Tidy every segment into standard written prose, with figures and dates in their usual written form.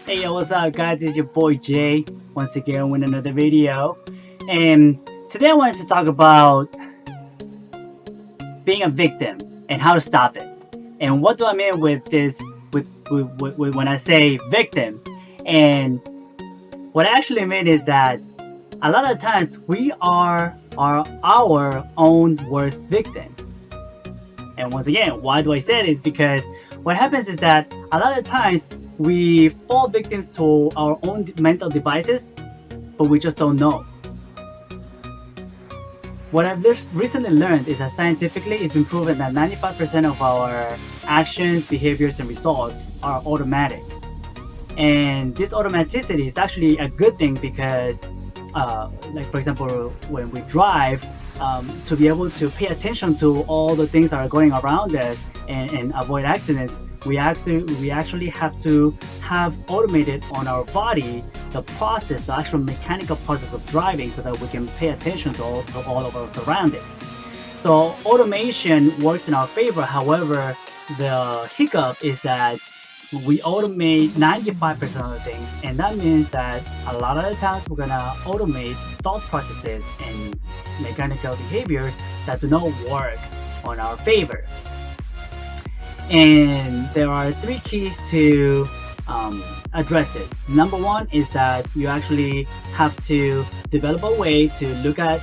Hey, yo, what's up, guys? It's your boy Jay once again with another video. And today I wanted to talk about being a victim and how to stop it. And what do I mean with this, with when I say victim? And what I actually mean is that a lot of times we are our own worst victim. And once again, why do I say this? Because what happens is that a lot of times we fall victims to our own mental devices, but we just don't know. What I've recently learned is that scientifically it's been proven that 95% of our actions, behaviors, and results are automatic. And this automaticity is actually a good thing because, like for example, when we drive, to be able to pay attention to all the things that are going around us and avoid accidents, we actually have to have automated on our body the process, the actual mechanical process of driving, so that we can pay attention to all of our surroundings. So automation works in our favor. However, the hiccup is that we automate 95% of the things, and that means that a lot of the times we're gonna automate thought processes and mechanical behaviors that do not work on our favor. And there are three keys to address it. Number one is that you actually have to develop a way to look at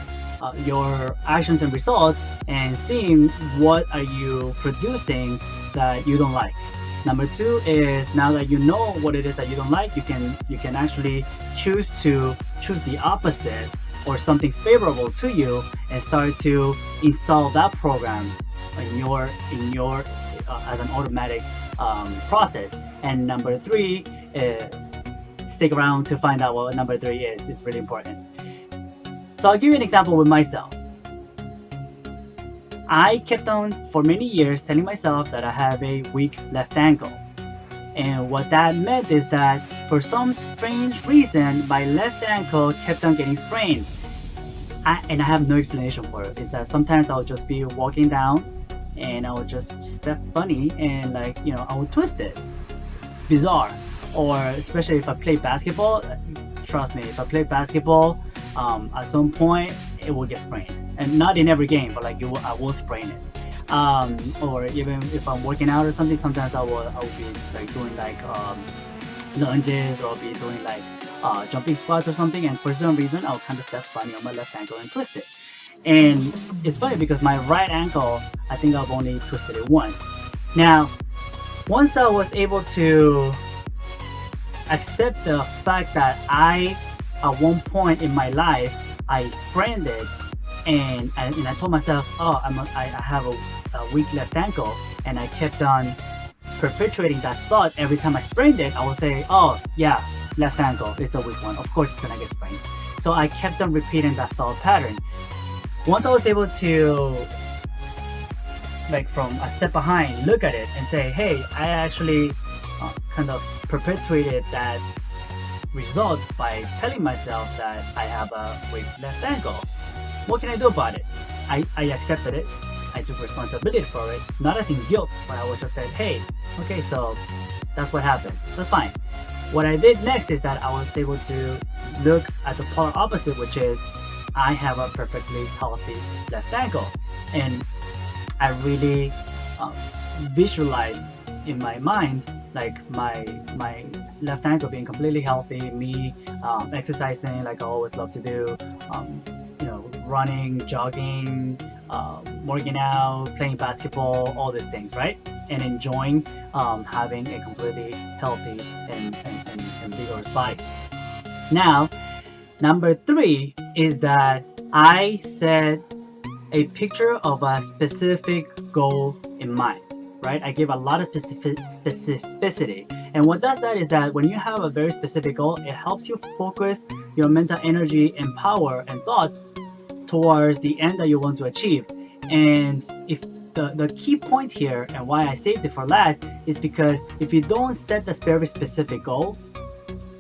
your actions and results and seeing what are you producing that you don't like. Number two is, now that you know what it is that you don't like, you can actually choose the opposite or something favorable to you and start to install that program in your as an automatic process. And number three, stick around to find out what number three is. It's really important. So I'll give you an example with myself. I kept on for many years telling myself that I have a weak left ankle. And what that meant is that for some strange reason, my left ankle kept on getting sprained. And I have no explanation for it. It's that sometimes I'll just be walking down and I would just step funny and I would twist it. Bizarre. Or especially if I play basketball, trust me, if I play basketball, at some point it will get sprained. And not in every game, but I will sprain it. Or even if I'm working out or something, sometimes I will be doing lunges, or I'll be doing jumping squats or something, and for some reason I'll kind of step funny on my left ankle and twist it. And it's funny because my right ankle, I think I've only twisted it once. Now, once I was able to accept the fact that at one point in my life, I sprained it, and I told myself, oh, I have a weak left ankle, and I kept on perpetuating that thought every time I sprained it. I would say, oh yeah, left ankle is the weak one, of course it's gonna get sprained. So I kept on repeating that thought pattern. Once I was able to, from a step behind, look at it and say, hey, I actually kind of perpetuated that result by telling myself that I have a weak left ankle. What can I do about it? I accepted it. I took responsibility for it, not as in guilt, but I was just said, hey, okay, so that's what happened. That's fine. What I did next is that I was able to look at the polar opposite, which is I have a perfectly healthy left ankle. And I really visualized in my mind my left ankle being completely healthy, me exercising like I always love to do, running, jogging, working out, playing basketball, all these things, right? And enjoying having a completely healthy and vigorous body. Now, number three is that I set a picture of a specific goal in mind, right? I give a lot of specificity. And what does that is that when you have a very specific goal, it helps you focus your mental energy and power and thoughts towards the end that you want to achieve. And if the key point here, and why I saved it for last, is because if you don't set this very specific goal,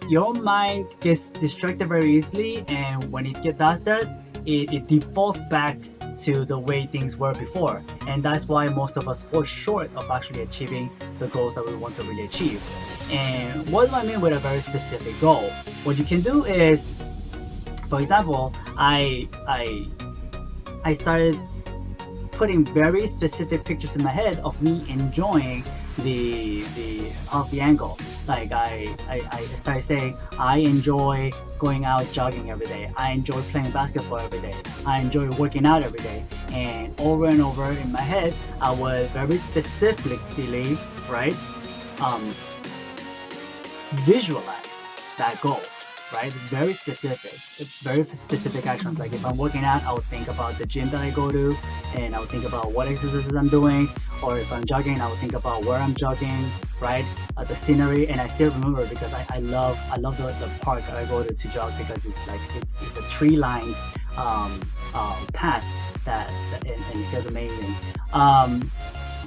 your mind gets distracted very easily, and when it does that, it defaults back to the way things were before. And that's why most of us fall short of actually achieving the goals that we want to really achieve. And what do I mean with a very specific goal? What you can do is, for example, I started putting very specific pictures in my head of me enjoying the angle. Like I started saying, I enjoy going out jogging every day. I enjoy playing basketball every day. I enjoy working out every day. And over in my head, I was very specifically, right, visualize that goal. Right? Very specific. It's very specific actions. Like if I'm working out, I would think about the gym that I go to, and I would think about what exercises I'm doing. Or if I'm jogging, I would think about where I'm jogging, right? The scenery, and I still remember because I love the park that I go to jog, because it's like it's a tree-lined path and it feels amazing.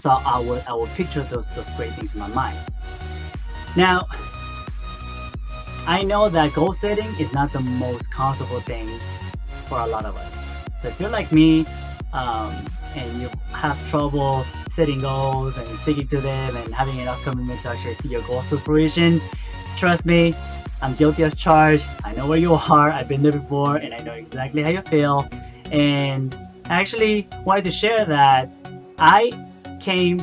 So I would picture those great things in my mind. Now, I know that goal setting is not the most comfortable thing for a lot of us. So if you're like me, and you have trouble setting goals and sticking to them and having enough commitment to actually see your goals to fruition, trust me, I'm guilty as charged. I know where you are. I've been there before, and I know exactly how you feel. And I actually wanted to share that I came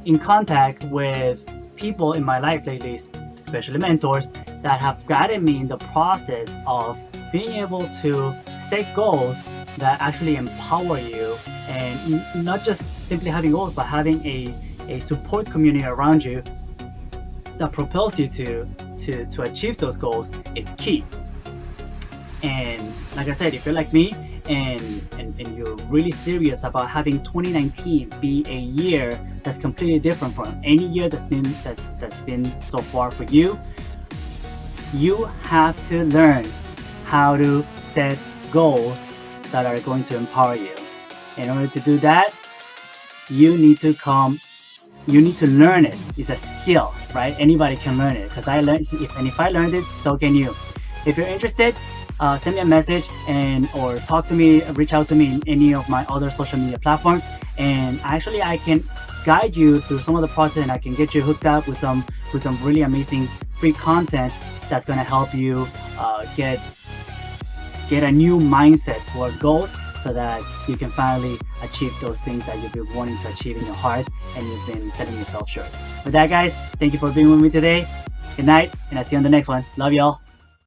in contact with people in my life lately, especially mentors, that have guided me in the process of being able to set goals that actually empower you, and not just simply having goals, but having a support community around you that propels you to achieve those goals is key. And like I said, if you're like me and you're really serious about having 2019 be a year that's completely different from any year that's been so far for you, you have to learn how to set goals that are going to empower you. In order to do that, you need to learn it. It's a skill, right? Anybody can learn it, because I learned, if I learned it, so can you. If you're interested, send me a message or talk to me, reach out to me in any of my other social media platforms, and actually I can guide you through some of the process, and I can get you hooked up with some really amazing free content that's going to help you get a new mindset towards goals, so that you can finally achieve those things that you've been wanting to achieve in your heart and you've been setting yourself short. With that, guys, thank you for being with me today. Good night, and I'll see you on the next one. Love y'all.